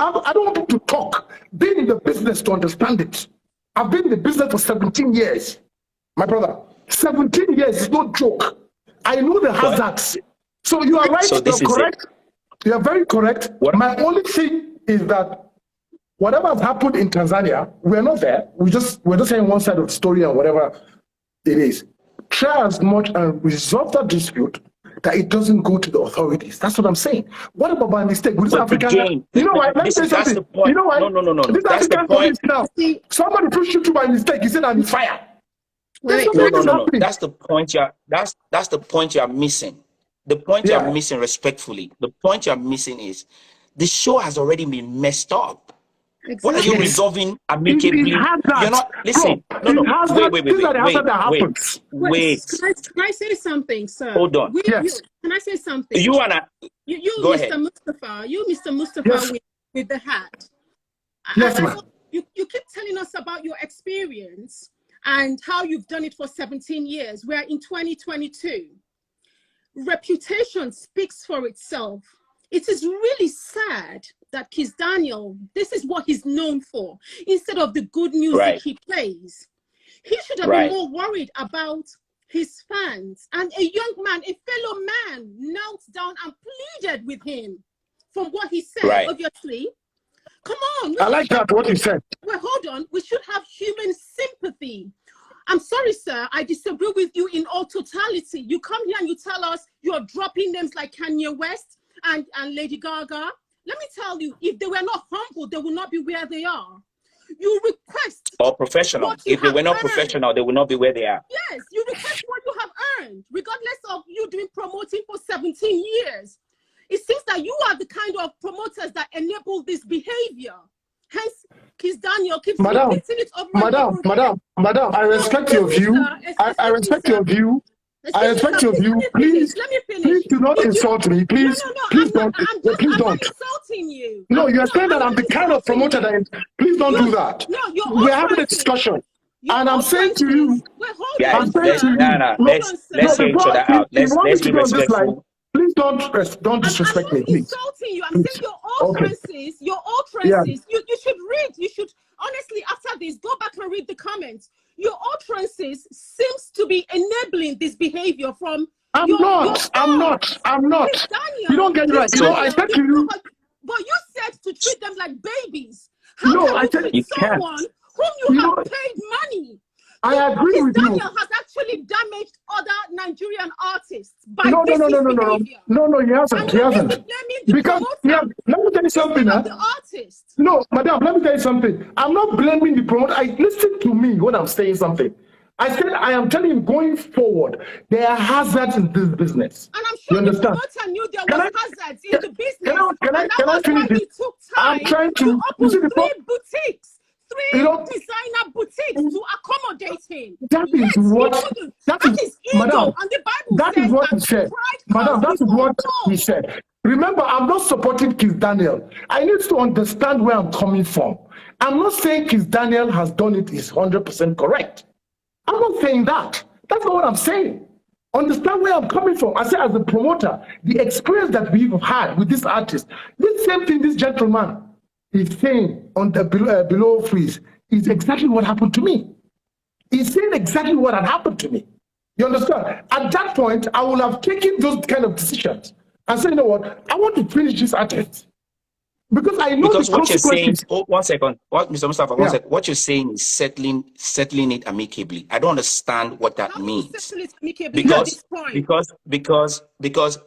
I don't want people to talk. Being in the business to understand it. I've been in the business for 17 years. My brother, 17 years is no joke. I know the hazards. So you are right, so you're correct. You are very correct. My only thing is that whatever has happened in Tanzania, we're not there. We're just saying one side of the story and whatever it is. Try as much and resolve that dispute that it doesn't go to the authorities. That's what I'm saying. What about my mistake? With this African, again, you know what? Let me say something. You know what? No. This That's African the point. now. Somebody pushed you to by mistake. He said I'm fire. No. That's the point. That's the point you are missing. The point you are missing, respectfully. The point you are missing is the show has already been messed up. Exactly. What are you resolving amicably? You're not. Listen. No. Wait. Can I say something, sir? Hold on. Can I say something? You, go Mr. ahead. Mustafa. You, Mr. Mustafa, with the hat. Yes, ma'am. You keep telling us about your experience and how you've done it for 17 years. We're in 2022. Reputation speaks for itself. It is really sad that Kizz Daniel, this is what he's known for. Instead of the good music he plays, he should have been more worried about his fans. And a young man, a fellow man, knelt down and pleaded with him from what he said, obviously. Come on. I like that, what you said. Well, hold on. We should have human sympathy. I'm sorry, sir. I disagree with you in all totality. You come here and you tell us you're dropping names like Kanye West and Lady Gaga. Let me tell you, if they were not humble, they will not be where they are. You request or professional. If they were not professional, they will not be where they are. Yes, you request what you have earned, regardless of you doing promoting for 17 years. It seems that you are the kind of promoters that enable this behavior. Hence, Kizz Daniel keeps repeating it over Madam, I respect your view. I respect your view. I respect your view. Please, please do not insult me. Please, please don't. Please don't. I'm not insulting you. No, you are saying that I'm the kind of promoter that. Please don't do that. No, we're having a discussion, and I'm saying to you. Let's hear each other out. Let's be respectful. Please don't disrespect me, please. I'm not insulting you. I'm saying your utterances, you should read. You should, honestly, after this, go back and read the comments. Your utterances seems to be enabling this behavior from I'm not. You don't get it right. You know, I said to you. But you said to treat them like babies. I said you someone whom you have paid money. I agree with you. Daniel has actually damaged other Nigerian artists by No, he hasn't. Because let me tell you something. The artist. No, madam, let me tell you something. I'm not blaming the promoter. Listen to me when I'm saying something. I said I am telling you going forward, there are hazards in this business. And I'm sure the promoter knew there was hazards in the business. Can I finish this? Took time I'm trying to open 3 boutiques. 3 designer boutiques to accommodate him. That is ego. Madam, and the Bible that says is what he said. Madam, that is what he said. Remember, I'm not supporting Kizz Daniel. I need to understand where I'm coming from. I'm not saying Kizz Daniel has done it is 100% correct. I'm not saying that. That's not what I'm saying. Understand where I'm coming from. I say as a promoter, the experience that we've had with this artist, this same thing this gentleman is saying on the below freeze is exactly what happened to me. He's saying exactly what had happened to me. You understand? At that point, I would have taken those kind of decisions and said, you know what, I want to finish this artist. Because I know because what you're saying, one second, Mr. Mustafa, one second. What you're saying is settling it amicably. I don't understand what that means. Because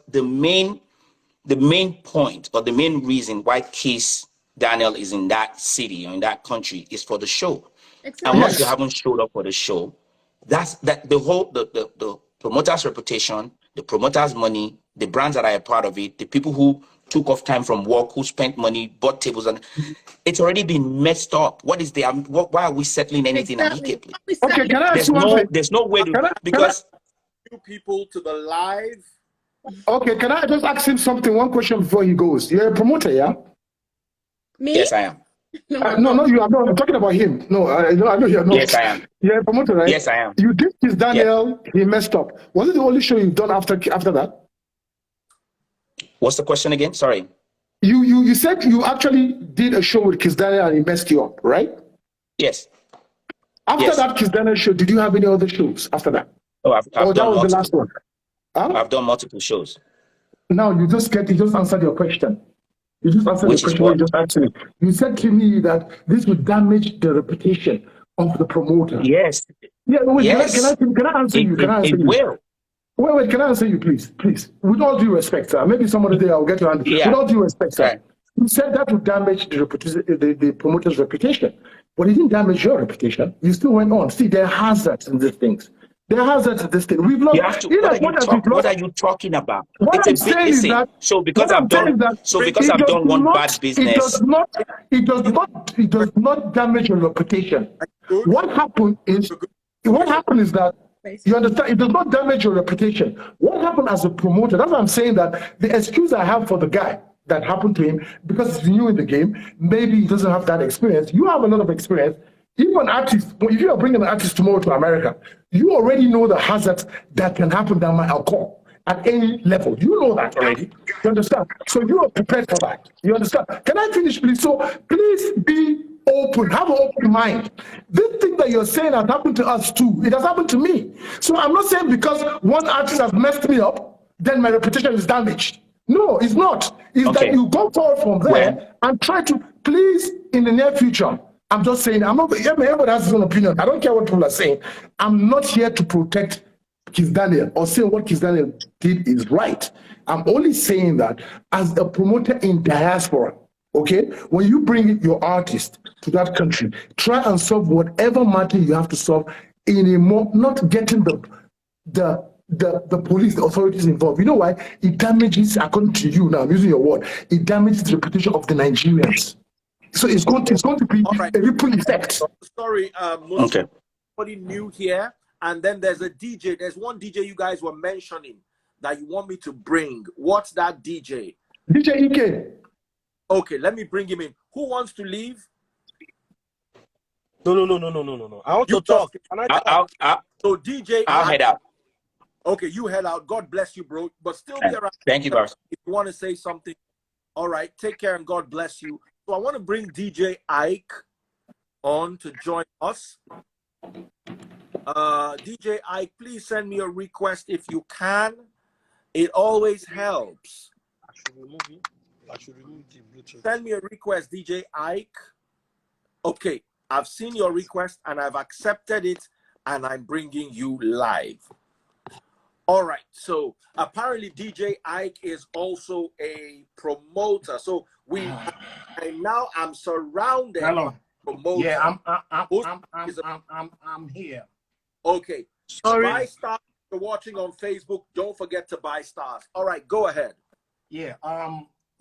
the main point or the main reason why Kizz Daniel is in that city or in that country is for the show. Exactly. And once you haven't showed up for the show, that's the whole the promoter's reputation, the promoter's money, the brands that are a part of it, the people who took off time from work, who spent money, bought tables, and it's already been messed up. What is the why are we settling anything amicably? Okay, can I ask you one thing? There's no way to because you people to the live. Okay, can I just ask him something? One question before he goes. You're a promoter, yeah? Me? Yes, I am. No, you are not. I'm talking about him. No, I know you're not. Yes, I am. You're a promoter, right? Yes, I am. You did Kizz Daniel. Yes. He messed up. Was it the only show you've done after that? What's the question again? Sorry. You said you actually did a show with Kizz Daniel and he messed you up, right? Yes. After that Kizz Daniel show, did you have any other shows after that? Oh, I've that done was multiple. the last one. Huh? I've done multiple shows. Now you just answered your question. You just answered the question you just asked me. You said to me that this would damage the reputation of the promoter. Yes. Yeah, wait, yes. Can I answer you? Can I answer you? Will. Wait, can I answer you, please? Please. With all due respect, sir. Maybe some other day I'll get your hand. Yeah. With all due respect, sir. Right. You said that would damage the promoter's reputation. But it didn't damage your reputation. You still went on. See, there are hazards in these things. There are hazards in this thing. We've lost. What are you talking about? What I'm saying is that because I've done one bad business. It does not damage your reputation. What happened is that you understand, it does not damage your reputation. What happened as a promoter, that's what I'm saying, that the excuse I have for the guy that happened to him, because he's new in the game, maybe he doesn't have that experience. You have a lot of experience. Even an artist, if you are bringing an artist tomorrow to America, you already know the hazards that can happen that might occur at any level. You know that already. You understand? So you are prepared for that. You understand? Can I finish, please? So please be open. Have an open mind. This thing that you're saying has happened to us too. It has happened to me. So I'm not saying because one artist has messed me up, then my reputation is damaged. No, it's not. It's that you go forward from there and try to, please, in the near future, I'm just saying, everybody has his own opinion. I don't care what people are saying. I'm not here to protect Kizz Daniel or saying what Kizz Daniel did is right. I'm only saying that as a promoter in diaspora, okay, when you bring your artist to that country, try and solve whatever matter you have to solve in a more, not getting the police, the authorities involved. You know why? It damages, according to you now, I'm using your word, it damages the reputation of the Nigerians. So it's going to be a ripple effect. Sorry, somebody new here, and then there's a DJ. There's one DJ you guys were mentioning that you want me to bring. What's that DJ? DJ Ike. Okay, let me bring him in. Who wants to leave? No. I want to talk. So DJ, I'll head out. Okay, you head out. God bless you, bro. But still be around. Thank you, guys. If you want to say something, all right. Take care and God bless you. So I want to bring DJ Ike on to join us. DJ Ike, please send me a request if you can. It always helps. I should remove the Bluetooth. Send me a request, DJ Ike. Okay, I've seen your request and I've accepted it, and I'm bringing you live. All right, so apparently DJ Ike is also a promoter. So I'm surrounded by promoters. Yeah, I'm here. Okay. Sorry. Buy stars. If you're watching on Facebook, don't forget to buy stars. All right, go ahead. Yeah.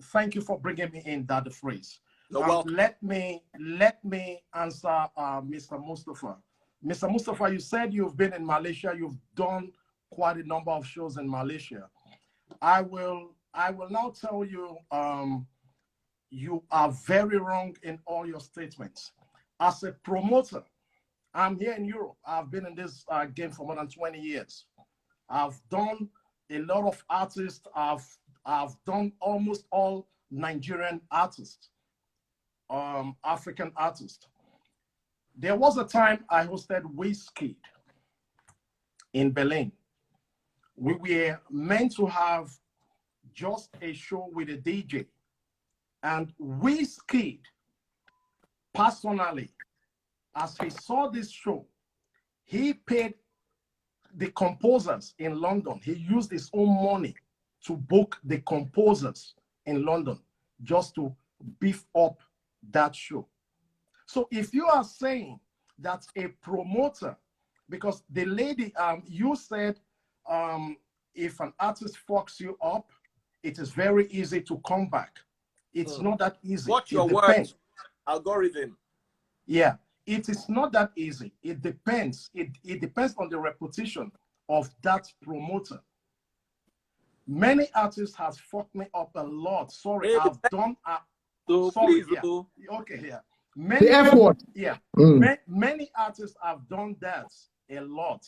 Thank you for bringing me in that phrase. Welcome. Let me answer Mr. Mustafa. Mr. Mustafa, you said you've been in Malaysia. You've done quite a number of shows in Malaysia. I will now tell you, you are very wrong in all your statements. As a promoter, I'm here in Europe. I've been in this game for more than 20 years. I've done a lot of artists. I've done almost all Nigerian artists, African artists. There was a time I hosted Wizkid in Berlin. We were meant to have just a show with a DJ. And Wizkid, personally, as he saw this show, he paid the composers in London. He used his own money to book the composers in London just to beef up that show. So if you are saying that a promoter, because the lady, you said, if an artist fucks you up, it is very easy to come back. It's not that easy. What's your words? Algorithm. Yeah, it is not that easy. It depends. It depends on the reputation of that promoter. Many artists has fucked me up a lot. Sorry, I've done. Sorry, yeah. Okay, yeah. Many, the F word. Yeah. Many artists have done that a lot.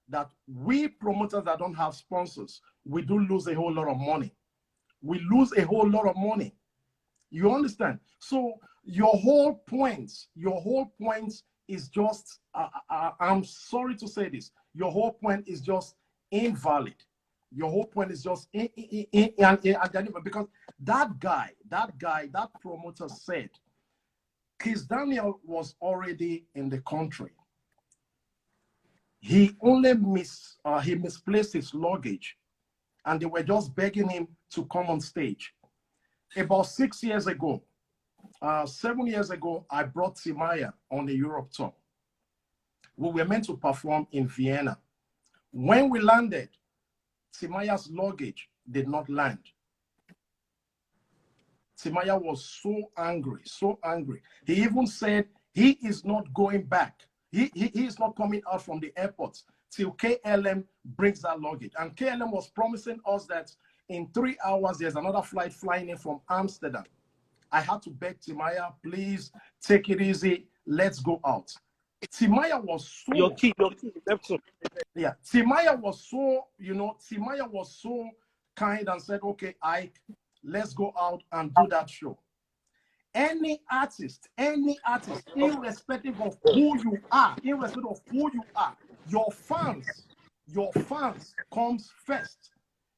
That we promoters that don't have sponsors, we do lose a whole lot of money. We lose a whole lot of money. You understand? So your whole point is just, I'm sorry to say this, your whole point is just invalid. Your whole point is just because that promoter said Kizz Daniel was already in the country. He only misplaced his luggage, and they were just begging him to come on stage. About 6 years ago, 7 years ago, I brought Timaya on the Europe tour. We were meant to perform in Vienna. When we landed, Timaya's luggage did not land. Timaya was so angry, so angry. He even said he is not going back. He is not coming out from the airport till KLM brings that luggage. And KLM was promising us that in 3 hours, there's another flight flying in from Amsterdam. I had to beg Timaya, please take it easy. Let's go out. Timaya was so... Your key, yeah, Timaya was so, Timaya was so kind and said, okay, Ike, let's go out and do that show. Any artist, irrespective of who you are, your fans comes first.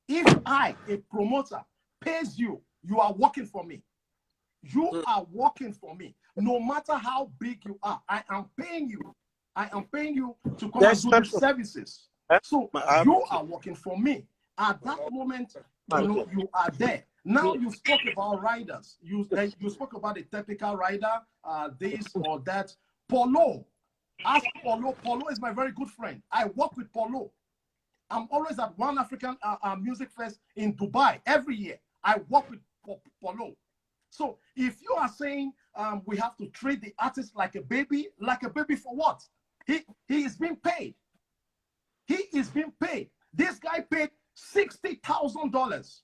If I, a promoter, pays you, you are working for me. You are working for me. No matter how big you are, I am paying you. I am paying you to come and do the services. So you are working for me. At that moment, you are there. Now you spoke about riders. You spoke about a technical rider, this or that. Polo. Ask Polo. Polo is my very good friend. I work with Polo. I'm always at One African Music Fest in Dubai every year. I work with Polo. So if you are saying we have to treat the artist like a baby for what? He is being paid. He is being paid. This guy paid $60,000.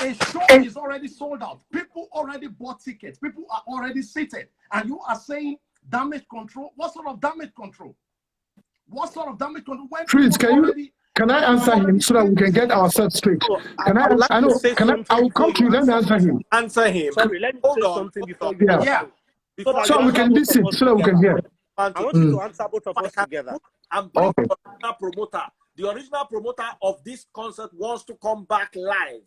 A show is already sold out. People already bought tickets. People are already seated. And you are saying damage control? What sort of damage control? What sort of damage control? Please, can I answer him so that we can get ourselves straight? I will come to you, let me answer him. Answer him. Sorry, let me say something before you. Yeah. So we can listen, so that we can hear. I want you to answer both of us together. I'm the original promoter. The original promoter of this concert wants to come back live.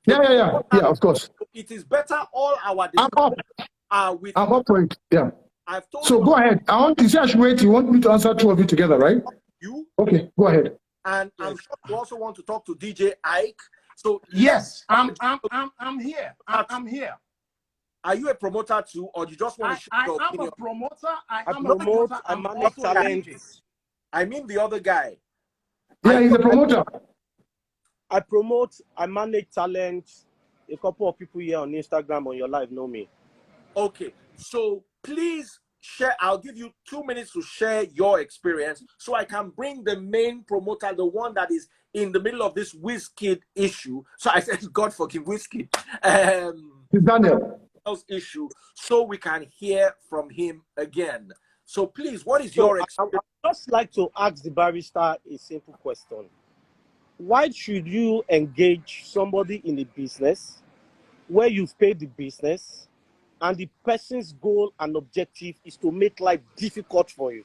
Yeah, of course. It is better all our I'm up for it. Yeah. I've told so go ahead. I want to say I should wait. You want me to answer two of you together, right? You. Okay, go ahead. And I'm sure you also want to talk to DJ Ike. So yes, I'm here. I'm here. Are you a promoter too, or you just want to share your opinion? I'm a promoter. I promote. I manage talent. I mean the other guy. Yeah, he's a promoter. I promote. I manage talent. A couple of people here on Instagram on your live know me. Okay, so please share. I'll give you 2 minutes to share your experience, so I can bring the main promoter, the one that is in the middle of this Wizkid issue. So I said, God forgive Wizkid. Daniel. Issue, so we can hear from him again. So please, what is your experience? I would just like to ask the barrister a simple question. Why should you engage somebody in a business where you've paid the business and the person's goal and objective is to make life difficult for you?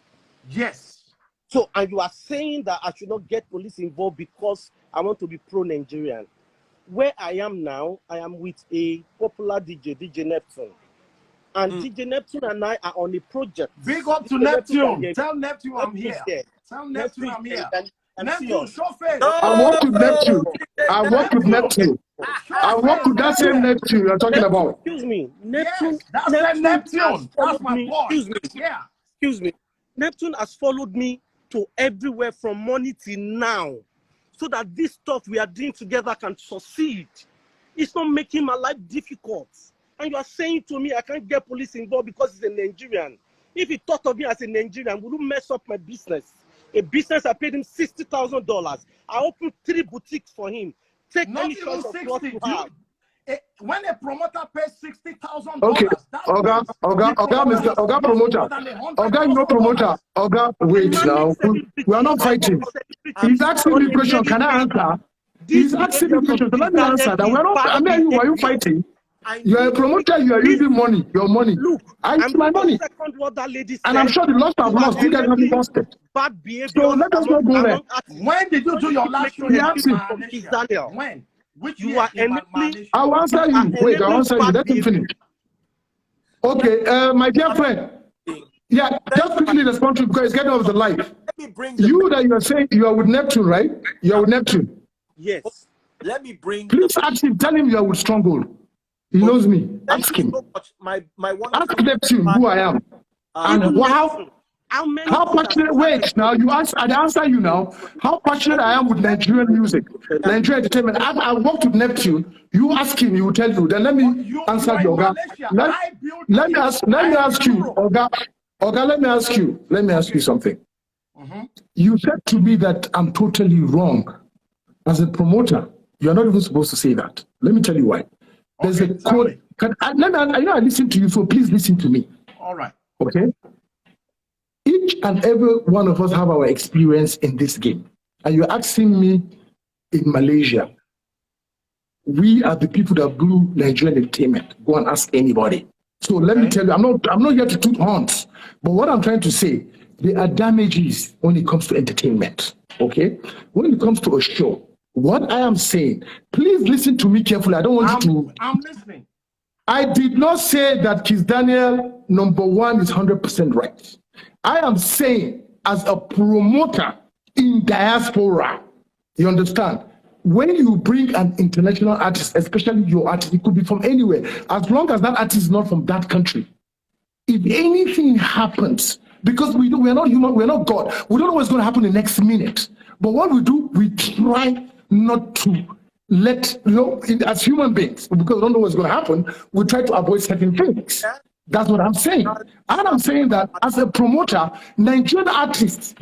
Yes. So, and you are saying that I should not get police involved because I want to be pro-Nigerian. Where I am now, I am with a popular DJ Neptune. And DJ Neptune and I are on a project. Big up to Neptune. Tell Neptune I'm here. Tell Neptune I'm here. Neptune, show face. I work with Neptune. I work with Neptune. I work with that same Neptune you're talking about. Excuse me. Neptune. Yes, that's Neptune. That's my boy. Excuse me. Yeah. Excuse me. Neptune has followed me to everywhere from money till now, so that this stuff we are doing together can succeed. It's not making my life difficult. And you are saying to me, I can't get police involved because he's a Nigerian. If he thought of me as a Nigerian, would you mess up my business? A business I paid him $60,000. I opened 3 boutiques for him. Take not any choice of what you have. When a promoter pays $60,000, okay, Oga promoter, Oga no promoter, Oga wait now. We are not fighting. He's asking me a question. Can I answer? He's asking me a question. So let me answer that. We're not. I mean, are you fighting? You're a promoter, you are using money, your money. Look, I use my money. Second what that lady said, and I'm sure the lost have lost. You guys haven't lost it. Bad behavior. So let us not go there. When did you do your last show in Malaysia? When? Which you are Malaysia? I'll answer you. Wait, I'll answer you. Let me finish. Okay, my dear friend. Yeah, just quickly respond to because it's getting off the live. You that you are saying you are with Neptune, right? You are with Neptune. Yes. Let me bring. Please ask him. Tell him you are with Stronghold. He knows me. Ask him. So my ask Neptune who I am. And how passionate? Wait, now you ask. I answer you now. How passionate I am with Nigerian music, Nigerian entertainment. I worked with Neptune. You ask him. He will tell you. Then let me answer you, Oga. Let me ask you, Oga. Oga, let me ask you something. You said to me that I'm totally wrong. As a promoter, you're not even supposed to say that. Let me tell you why. There's a code. I listen to you, so please listen to me. All right. Okay? Each and every one of us have our experience in this game. And you're asking me in Malaysia, we are the people that blew Nigerian entertainment. Go and ask anybody. So let me tell you, I'm not here to toot horns, but what I'm trying to say, there are damages when it comes to entertainment. Okay? When it comes to a show, what I am saying, please listen to me carefully. I don't want you to. I'm listening. I did not say that Kizz Daniel #1 is 100% right. I am saying, as a promoter in diaspora, you understand? When you bring an international artist, especially your artist, it could be from anywhere, as long as that artist is not from that country. If anything happens, because we're not human, we're not God, we don't know what's going to happen in the next minute. But what we do, we try not to as human beings, because we don't know what's going to happen, we try to avoid certain things. That's what I'm saying. And I'm saying that as a promoter, Nigerian artists,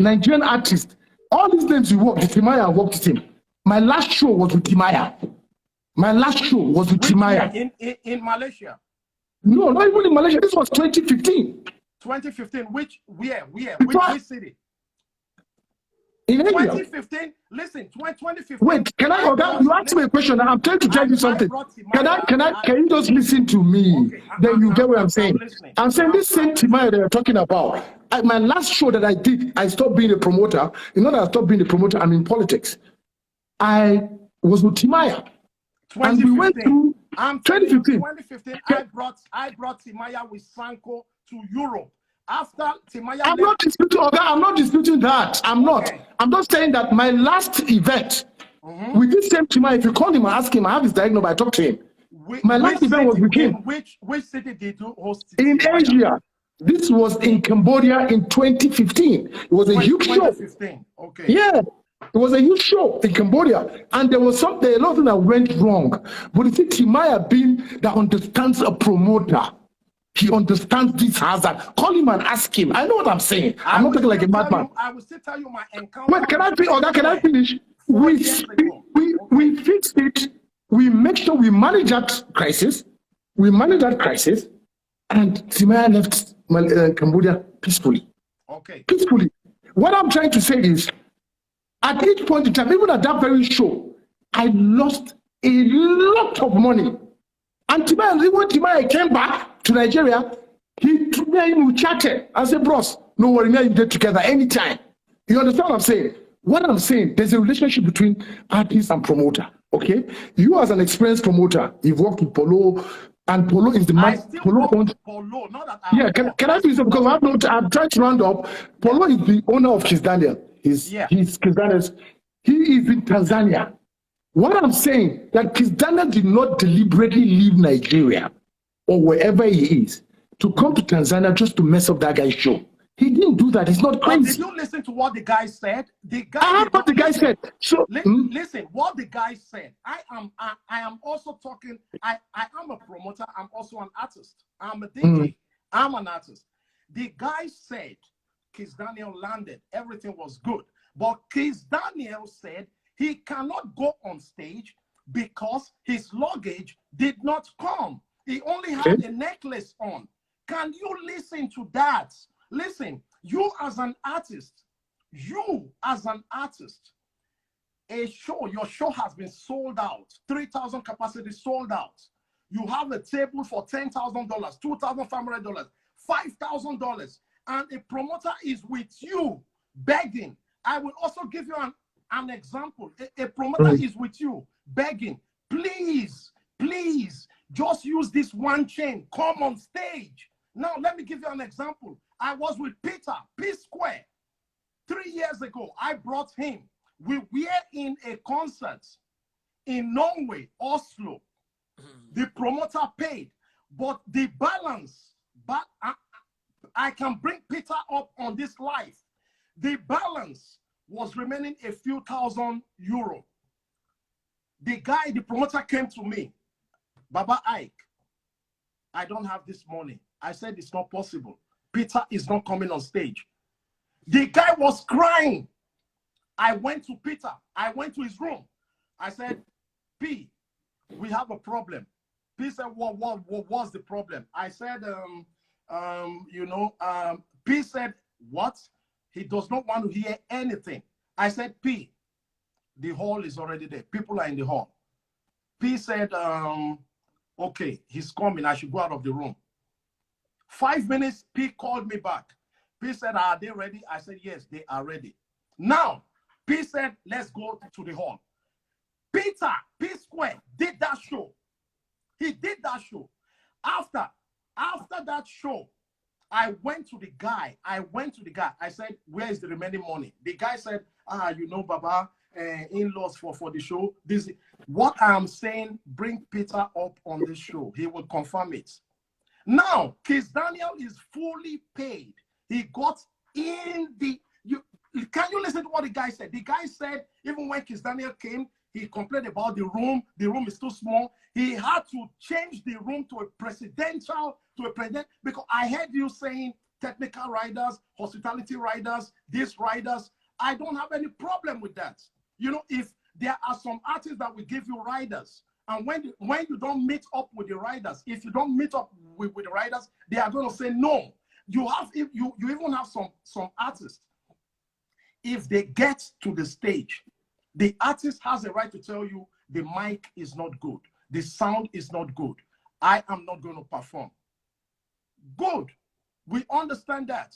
all these names you work, Timaya, I worked with him. My last show was with Timaya. In Malaysia? No, not even in Malaysia. This was 2015. 2015, which city? In India. 2015, listen, 2015. Wait, you asked me a question. I'm trying to tell you something. Can you just listen to me? Okay, then you get what I'm saying. I'm saying this same Timaya that you're talking about. My last show that I did, I stopped being a promoter. You know that I stopped being a promoter, I'm in politics. I was with Timaya. And we went through 2015. 2015, I brought Timaya with Sanko to Europe. After Timaya I'm not disputing that. I'm not. I'm just saying that my last event with this same Timaya, if you call him and ask him, I have his direct number, I talked to him. My last event was with him. Which city did you host? In Asia. This was in Cambodia in 2015. It was a huge show. 2015, okay. Yeah. It was a huge show in Cambodia, and there was a lot of things that went wrong. But you see, Timaya being that understands a promoter, he understands this hazard. Call him and ask him. I know what I'm saying. I'm not talking like a madman. I will still tell you my encounter. Wait, can I finish? We fixed it. We make sure we manage that crisis. And Timaya left Cambodia peacefully. Okay. Peacefully. What I'm trying to say is, at each point in time, even at that very show, I lost a lot of money. And when Timaya came back to Nigeria, he chatted. I said, bros, no worry, me and you get together anytime. You understand what I'm saying? What I'm saying, there's a relationship between artist and promoter, okay? You as an experienced promoter, you've worked with Polo, and Polo is the man. Polo, not that can I do this? Because I'm trying to round up. Polo is the owner of Kizz Daniel. He's Kizz Daniel. He is in Tanzania. What I'm saying, that Kizz Daniel did not deliberately leave Nigeria or wherever he is to come to Tanzania just to mess up that guy's show. He didn't do that. It's not crazy. Did you listen to what the guy said? I heard what the guy said. So listen, what the guy said. I am also talking. I am a promoter. I'm also an artist. I'm a DJ. I'm an artist. The guy said Kizz Daniel landed. Everything was good. But Kizz Daniel said he cannot go on stage because his luggage did not come. He only had a necklace on. Can you listen to that? Listen, you as an artist, your show has been sold out, 3,000 capacity sold out. You have a table for $10,000, $2,500, $5,000, and a promoter is with you begging. I will also give you an example. A promoter is with you begging, please, please, just use this one chain. Come on stage. Now, let me give you an example. I was with Peter, P Square, 3 years ago. I brought him. We were in a concert in Norway, Oslo. The promoter paid, but the balance, but I can bring Peter up on this live. The balance was remaining a few thousand euro. The promoter came to me, Baba Ike, I don't have this money. I said, it's not possible. Peter is not coming on stage. The guy was crying. I went to Peter. I went to his room. I said, P, we have a problem. P said, what was the problem? I said, P said, what? He does not want to hear anything. I said, P, the hall is already there. People are in the hall. P said, okay, he's coming. I should go out of the room. 5 minutes, P called me back. P said, are they ready? I said, yes, they are ready. Now, P said, let's go to the hall. Peter, P Square, did that show. He did that show. After that show, I went to the guy. I said, where is the remaining money? The guy said, Baba, in-laws for the show. What I'm saying, bring Peter up on this show. He will confirm it. Now, Kizz Daniel is fully paid. He got in the... Can you listen to what the guy said? The guy said, even when Kizz Daniel came, he complained about the room. The room is too small. He had to change the room to a president, because I heard you saying technical riders, hospitality riders, these riders. I don't have any problem with that. If there are some artists that will give you riders, and when you don't meet up with the riders, if you don't meet up with the riders, they are going to say no. You even have some artists. If they get to the stage, the artist has a right to tell you the mic is not good, the sound is not good, I am not going to perform. Good. We understand that.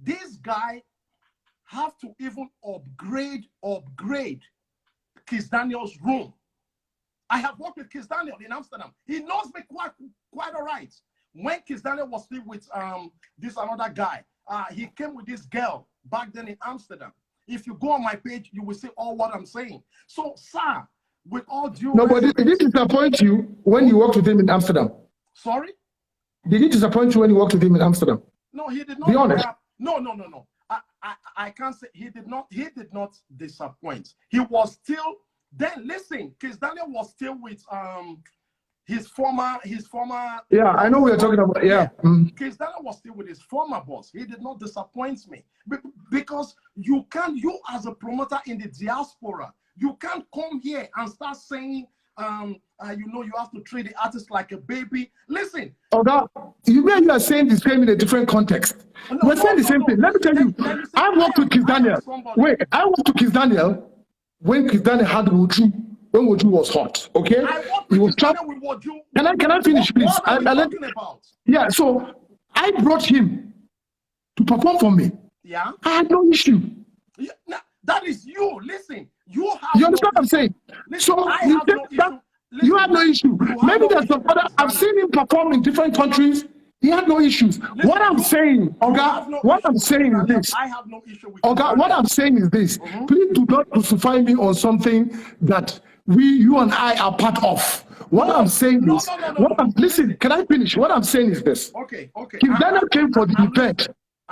This guy have to even upgrade Kizz Daniel's room. I have worked with Kizz Daniel in Amsterdam. He knows me quite all right. When Kizz Daniel was still with this another guy, he came with this girl back then in Amsterdam. If you go on my page, you will see all what I'm saying. So, sir, with all due Nobody did it disappoint you when you worked with him in Amsterdam? Sorry? Did he disappoint you when you worked with him in Amsterdam? No, he did not. Be honest. No. I can't say he did not disappoint. He was still then. Listen, Kizz Daniel was still with his former. Yeah, I know what you're talking about. Yeah. Kizz Daniel was still with his former boss. He did not disappoint me because you as a promoter in the diaspora, you can't come here and start saying, you have to treat the artist like a baby. Listen. You are saying the same in a different context. We're saying the same thing. Let me tell you, I worked with Kizz Daniel. Wait, I worked with Kizz Daniel when Kizz Daniel had Woju, when Woju was hot. Okay? He was with Woju. Can I finish, please? Yeah, so I brought him to perform for me. Yeah. I had no issue. Yeah, that is you. Listen. You understand what I'm saying? Listen, so you have no issue. Maybe there's some other. I've seen him perform in different countries. He had no issues. Listen, what I'm saying, Oga, what I'm saying is this. I have no issue with Oga, what I'm saying is this. Please do not crucify me on something that you and I are part of. What I'm saying is, listen, can I finish? What I'm saying is this. Okay. Kizz Daniel came for the event.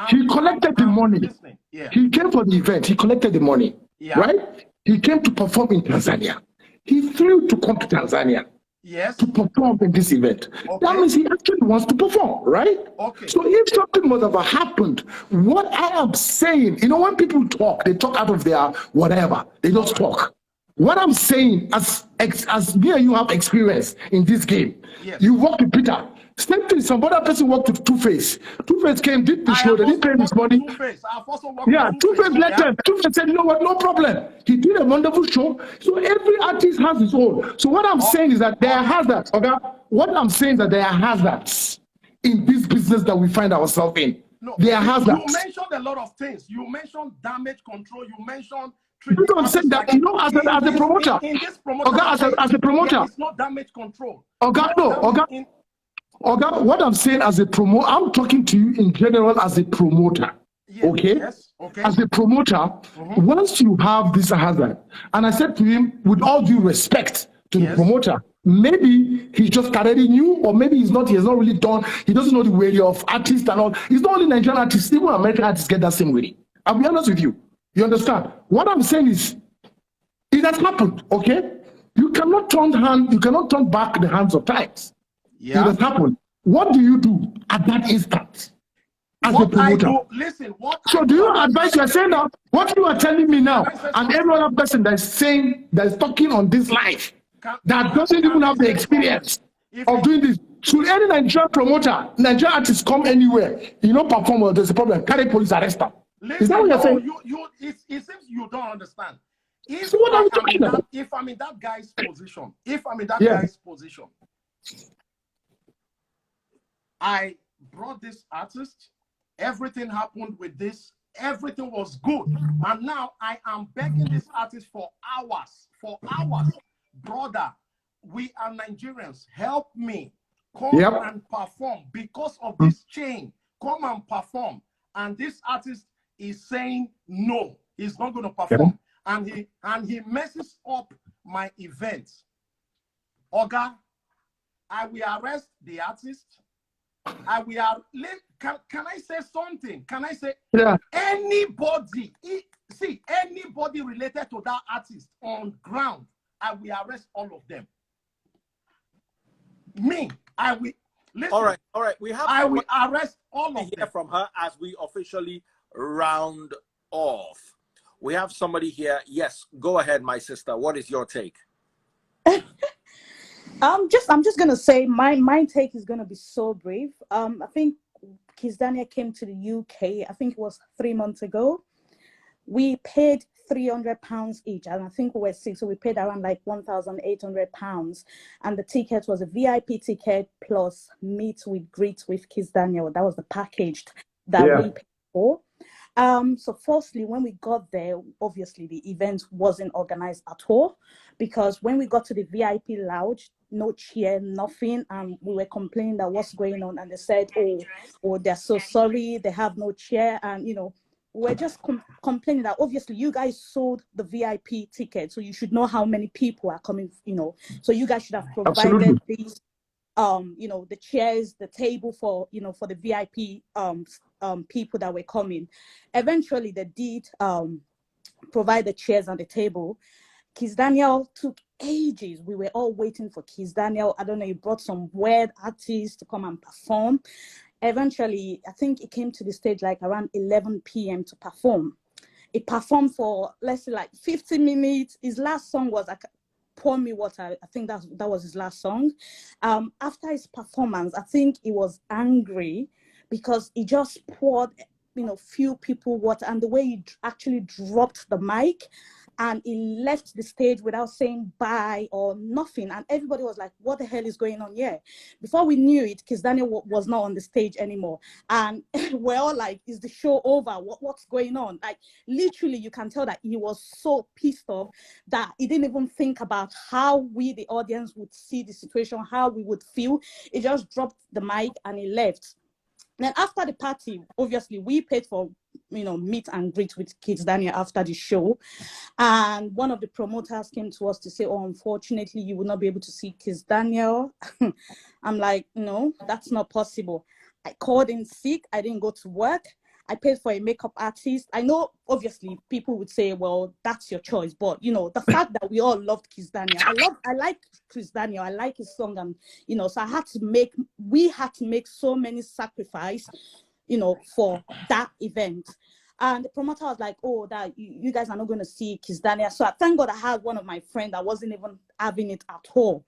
He collected the money. Yeah. He came for the event. He collected the money. Yeah. Right? He came to perform in Tanzania. He flew to come to Tanzania. Yes. To perform in this event. Okay. That means he actually wants to perform, right? Okay. So if something must have happened, what I am saying, when people talk, they talk out of their whatever. They just talk. What I'm saying, as me and you have experience in this game, yes. You work with Peter. Same thing, some other person worked with Two-Face. Two-Face came, did the show, they didn't pay him his money. Yeah, Two-Face let them. Two-Face said, you know what, no problem. He did a wonderful show. So every artist has his own. So what I'm saying is that there has that. Okay? what I'm saying that there are hazards in this business that we find ourselves in. No, there are hazards. You mentioned a lot of things. You mentioned damage control. You mentioned I'm saying that, you know, as a promoter, in this promoter, as a promoter, it's not damage control. What I'm saying as a promoter, I'm talking to you in general as a promoter. Yes, okay? Yes, okay. As a promoter, once you have this hazard, and I said to him, with all due respect to the promoter, maybe he's just carrying you, or maybe he has not really done, he doesn't know the way of artists and all. It's not only Nigerian artists, even American artists get that same way. I'll be honest with you. You understand? What I'm saying is, it has happened, okay? You cannot turn back the hands of times. Yeah. It has happened. What do you do at that instant as a promoter? Do you advise, you're saying now, what you are telling me now, and every other person that is talking on this live, that doesn't even have the experience of doing this, should any Nigerian promoter, Nigerian artist come anywhere, perform, well, there's a problem, carry police, arrest them? Is that what you're saying? It seems you don't understand. So what are we talking about? If I'm in that guy's position, I brought this artist, everything happened with this, everything was good. And now I am begging this artist for hours. Brother, we are Nigerians, help me. Come and perform because of this chain. Come and perform. And this artist is saying no, he's not going to perform. And he messes up my event. Oga, I will arrest the artist. Can I say something? Can I say anybody related to that artist on ground, I will arrest all of them. Me, I will. Listen, all right. I will arrest all of them. From her as we officially round off. We have somebody here. Yes, go ahead, my sister. What is your take? I'm just gonna say my take is gonna be so brief. I think Kizz Daniel came to the UK. I think it was 3 months ago. We paid £300 each, and I think we were 6, so we paid around like £1,800. And the ticket was a VIP ticket plus meet with greet with Kizz Daniel. That was the package that we paid for. So firstly, when we got there, obviously the event wasn't organized at all, because when we got to the VIP lounge, no chair, nothing, and we were complaining that what's going on, and they said, oh, they're so sorry, they have no chair, and we're just complaining that obviously you guys sold the VIP ticket, so you should know how many people are coming, so you guys should have provided these the chairs, the table for for the VIP people that were coming. Eventually they did provide the chairs and the table. Kizz Daniel took ages. We were all waiting for Kizz Daniel. I don't know, he brought some weird artists to come and perform. Eventually, I think it came to the stage like around 11 p.m. to perform. It performed for, let's say, like 50 minutes. His last song was like Pour Me Water. I think that was his last song. After his performance, I think he was angry because he just poured, few people water, and the way he actually dropped the mic, and he left the stage without saying bye or nothing. And everybody was like, what the hell is going on here? Before we knew it, Kizz Daniel was not on the stage anymore. And we're all like, is the show over? What's going on? Like, literally, you can tell that he was so pissed off that he didn't even think about how we, the audience, would see the situation, how we would feel. He just dropped the mic and he left. Then after the party, obviously, we paid for meet and greet with Kizz Daniel after the show. And one of the promoters came to us to say, oh, unfortunately, you will not be able to see Kizz Daniel. I'm like, no, that's not possible. I called in sick. I didn't go to work. I paid for a makeup artist. I know, obviously, people would say, well, that's your choice. But, the fact that we all loved Kizz Daniel, I like Kizz Daniel. I like his song. And, so we had to make so many sacrifices, for that event. And the promoter was like, oh, that you guys are not going to see Kizz Daniel. So I thank God I had one of my friends that wasn't even having it at all.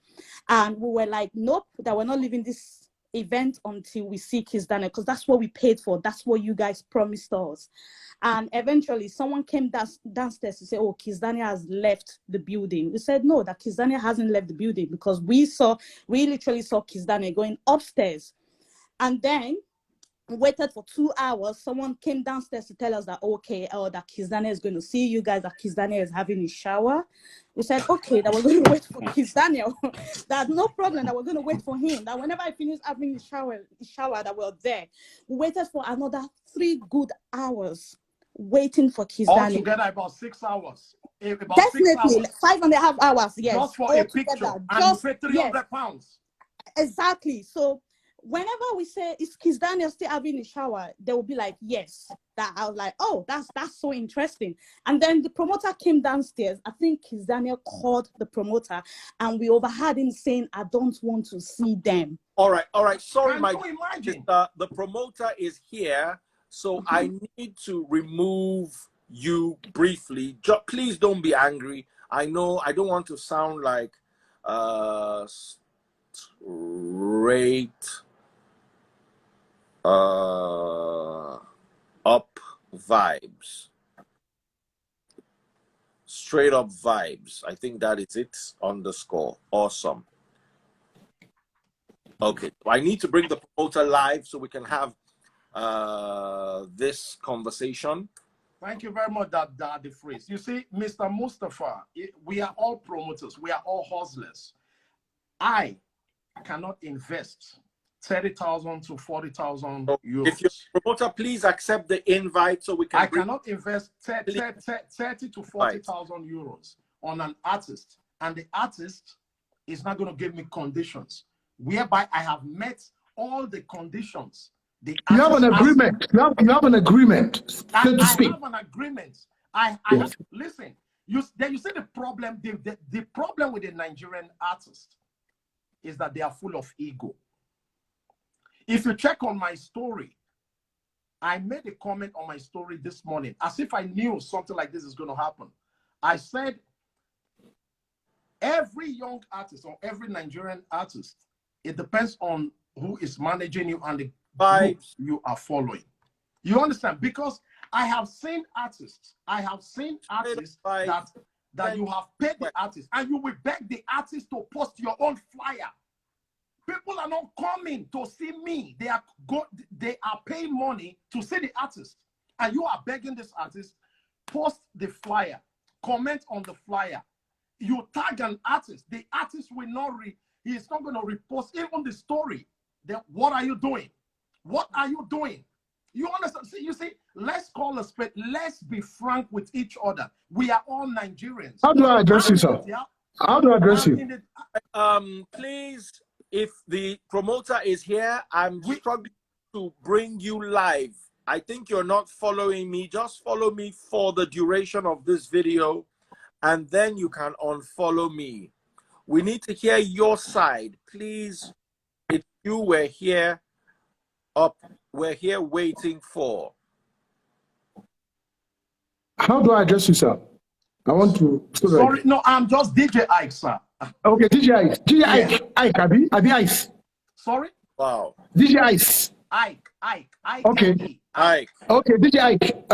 And we were like, nope, that we're not leaving this event until we see Kizz Daniel, because that's what we paid for. That's what you guys promised us. And eventually someone came downstairs to say, oh, Kizz Daniel has left the building. We said, no, that Kizz Daniel hasn't left the building, because we literally saw Kizz Daniel going upstairs. And then waited for 2 hours. Someone came downstairs to tell us that, okay, that Kizz Daniel is going to see you guys, that Kizz Daniel is having a shower. We said, okay, that we're going to wait for Kizz Daniel. That's no problem, that we're going to wait for him. That whenever I finish having the shower, that we're there. We waited for another 3 good hours waiting for Kizz Daniel. Altogether about 6 hours. About Definitely 6 hours. 5.5 hours, yes. Just for a picture. And you pay 300 pounds. Exactly. So whenever we say, is Kizz Daniel still having a shower, they will be like, yes. That I was like, oh, that's so interesting. And then the promoter came downstairs. I think Kizz Daniel called the promoter, and we overheard him saying, I don't want to see them. All right. Sorry, imagine. The promoter is here, so I need to remove you briefly. Please don't be angry. I know I don't want to sound like straight up vibes. Straight up vibes. I think that is it. Underscore. Awesome. Okay. I need to bring the promoter live so we can have this conversation. Thank you very much, Daddy Freeze. You see, Mr. Mustafa, we are all promoters. We are all hustlers. I cannot invest 30,000 to 40,000 euros. If you're a promoter, please accept the invite so we can. I cannot invest 30 to 40,000 euros on an artist, and the artist is not going to give me conditions whereby I have met all the conditions. You have an agreement. You have an agreement, so to speak. I have an agreement. Listen. You see the problem. The problem with the Nigerian artist is that they are full of ego. If you check on my story, I made a comment on my story this morning as if I knew something like this is going to happen. I said, every young artist or every Nigerian artist, it depends on who is managing you and the vibes you are following. You understand? Because I have seen artists that you have paid the artist, and you will beg the artist to post your own flyer. People are not coming to see me. They are paying money to see the artist. And you are begging this artist, post the flyer, comment on the flyer. You tag an artist. The artist will not he is not going to repost even the story. Then what are you doing? What are you doing? You understand? See, you see, let's call a spade. Let's be frank with each other. We are all Nigerians. How do I address you, sir? How do I address you? Please, if the promoter is here, I'm struggling to bring you live. I think you're not following me. Just follow me for the duration of this video, and then you can unfollow me. We need to hear your side. Please, if you were here, we're here waiting for. How do I address you, sir? I want to. Sorry, no, I'm just DJ Ike, sir. Okay, DJ Ike. DJ Ike. Ike, Abi Ice. Sorry? Wow. DJ Ice. Ike. Okay. Ike. Okay, DJ Ike.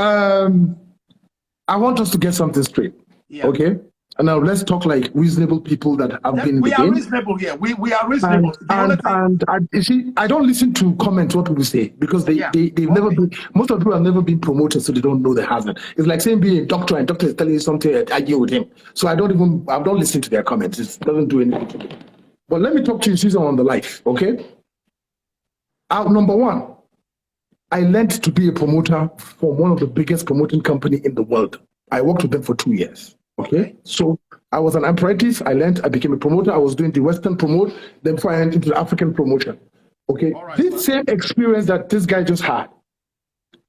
I want us to get something straight. Yeah. Okay? And now let's talk like reasonable people that have been in the game. We are reasonable here. We are reasonable. And you see, I don't listen to comments what people say because they've never been. Most of the people have never been promoted, so they don't know the hazard. It's like saying being a doctor and doctor is telling you something and argue with him. So I don't listen to their comments. It doesn't do anything to me. But let me talk to you, Susan, on the life. Okay. Number one, I learned to be a promoter for one of the biggest promoting company in the world. I worked with them for 2 years. Okay, so I was an apprentice. I became a promoter. I was doing the Western promote. Then before I went into the African promotion. Okay, right, this same experience that this guy just had,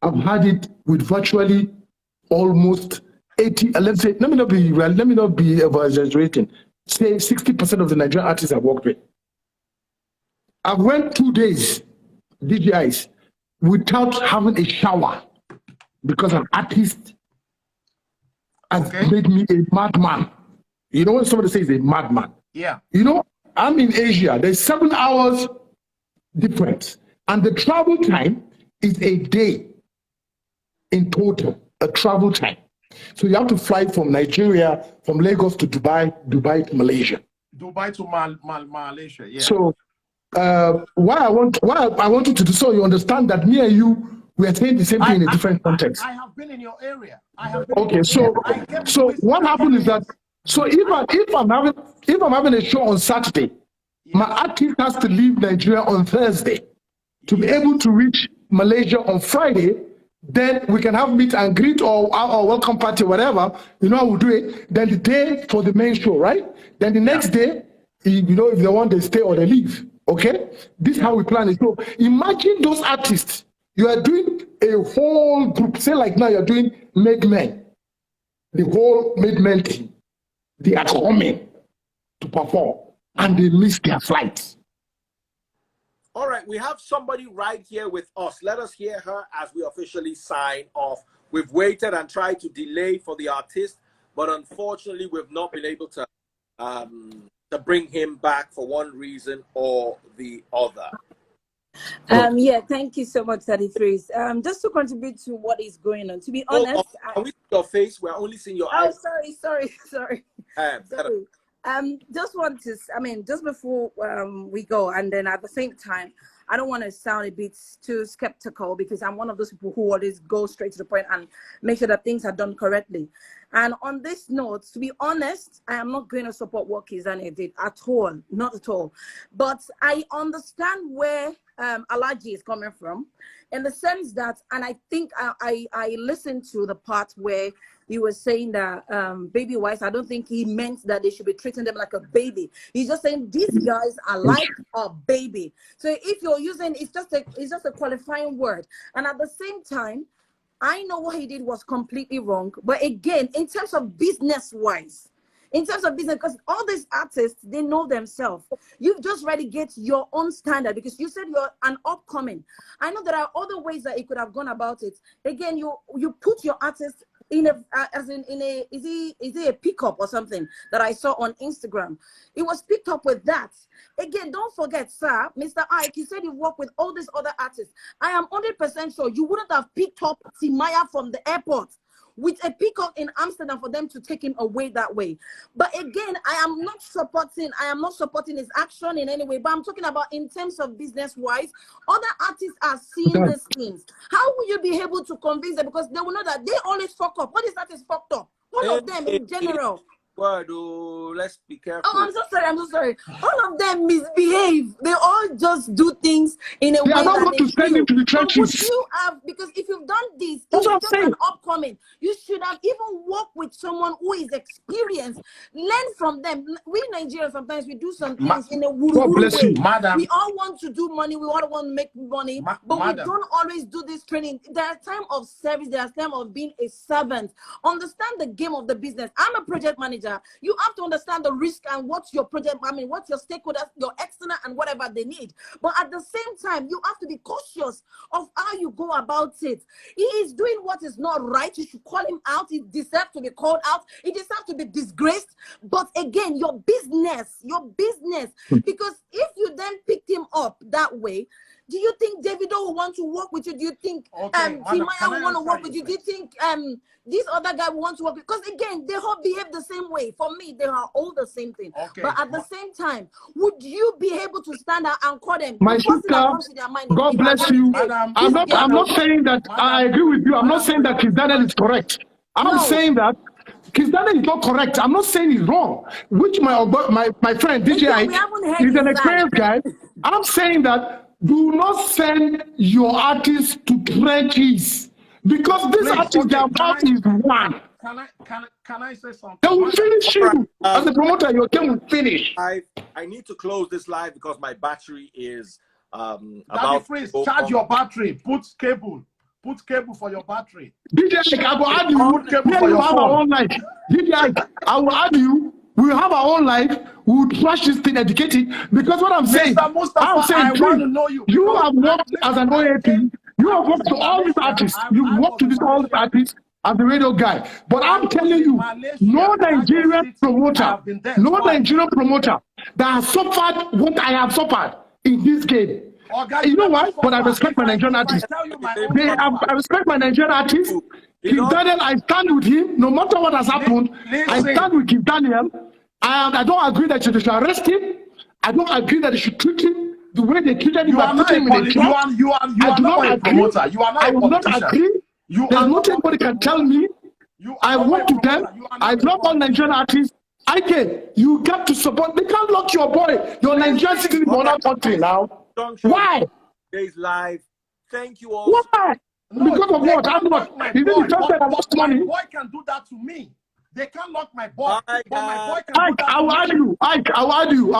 I've had it with virtually almost 80. Let's say, let me not be exaggerating. Say 60% of the Nigerian artists I've worked with. I went 2 days, DJIs, without having a shower because an artist has made me a madman. You know when somebody says a madman? Yeah. You know, I'm in Asia. There's 7 hours difference. And the travel time is a day in total, a travel time. So you have to fly from Nigeria, from Lagos to Dubai, Dubai to Malaysia. Dubai to Malaysia, yeah. So why I want you to do so, you understand that me and you, we are saying the same thing in a different context. I have been in your area. I have been okay, so what happened is that, so if I'm having a show on Saturday, my artist has to leave Nigeria on Thursday to be able to reach Malaysia on Friday. Then we can have meet and greet or welcome party, whatever. You know how we do it. Then the day for the main show, right? Then the next day, you know, if they want, they stay or they leave. Okay? This is how we plan it. So imagine those artists. You are doing a whole group. Say like now you're doing Made Men. The whole Made Men team. They are coming to perform and they miss their flights. All right, we have somebody right here with us. Let us hear her as we officially sign off. We've waited and tried to delay for the artist, but unfortunately, we've not been able to bring him back for one reason or the other. Yeah, thank you so much, 33. Just to contribute to what is going on, to be honest, can we see your face? We're only seeing your eyes. Sorry. Sorry. Just want to, just before we go, and then at the same time, I don't want to sound a bit too skeptical because I'm one of those people who always go straight to the point and make sure that things are done correctly. And on this note, to be honest, I am not going to support what Kizz did at all, not at all. But I understand where Alaji is coming from, in the sense that, and I think I listened to the part where he was saying that baby wise, I don't think he meant that they should be treating them like a baby. He's just saying these guys are like a baby. So if you're using, it's just a qualifying word. And at the same time, I know what he did was completely wrong. But again, in terms of business wise, because all these artists, they know themselves. You've just relegate your own standard because you said you're an upcoming. I know there are other ways that you could have gone about it. Again, you put your artist in is he a pickup or something that I saw on Instagram. It was picked up with that. Again, don't forget, sir, Mr. Ike, you said you work with all these other artists. I am 100% sure you wouldn't have picked up Timaya from the airport with a pickup in Amsterdam for them to take him away that way. But again, I am not supporting his action in any way, but I'm talking about in terms of business wise, other artists are seeing these things. How will you be able to convince them? Because they will know that they always fuck up. What is that is fucked up? All of them in general. Let's be careful. Oh, I'm so sorry. All of them misbehave. They all just do things in a way that not to send him to the churches. Would you have, because if you've done this, if you're just an upcoming, you should have even worked with someone who is experienced. Learn from them. We Nigerians sometimes we do some things in a woo way. Madam. We all want to do money. We all want to make money, but we don't always do this training. There's time of service. There's time of being a servant. Understand the game of the business. I'm a project manager. You have to understand the risk and what's your project, what's your stakeholders, your external and whatever they need. But at the same time, you have to be cautious of how you go about it. He is doing what is not right. You should call him out. He deserves to be called out. He deserves to be disgraced. But again, your business, because if you then picked him up that way, do you think Davido will want to work with you? Do you think Timaya will want to work with you? Do you think this other guy will want to work with you? Because again, they all behave the same way. For me, they are all the same thing. But at the same time, would you be able to stand out and call them? My sister, God bless you. I'm not saying that I agree with you. I'm not saying that Kizz is correct. I'm saying that Kizz is not correct. I'm not saying he's wrong. Which my friend DJ is an experienced guy. I'm saying that do not send your artists to trenches because this artist their mouth is one. Can I say something? They will finish you as a promoter. Your game will finish. I need to close this live because my battery is about to go. Charge your battery. Put cable for your battery. DJ, I will add you. We have our own life. DJ, I will add you. We will have our own life. We will trash this thing, educate it. Because what I'm saying, I want to know you. You have worked as an OAP. You have worked to all these artists. You've worked to all these artists as a radio guy. But I'm telling you, no Nigerian promoter that has suffered what I have suffered in this game You know why? But I respect my Nigerian artists. I respect my Nigerian artists. Kizz Daniel, I stand with him. No matter what has happened, I stand with Kizz Daniel. I don't agree that they should arrest him. I don't agree that they should treat him the way they treated him. I do not agree. I will not agree. There's nothing anybody can tell me. I work with them. I love all Nigerian artists. You got to support. They can't lock your boy. Your Nigerian citizen in another country now. Why? Days live. Thank you all. Why? Because of what? I'm not. Is it the first time I lost money? My boy can do that to me. They can't lock my boy. But my boy can do that I will argue. I will argue.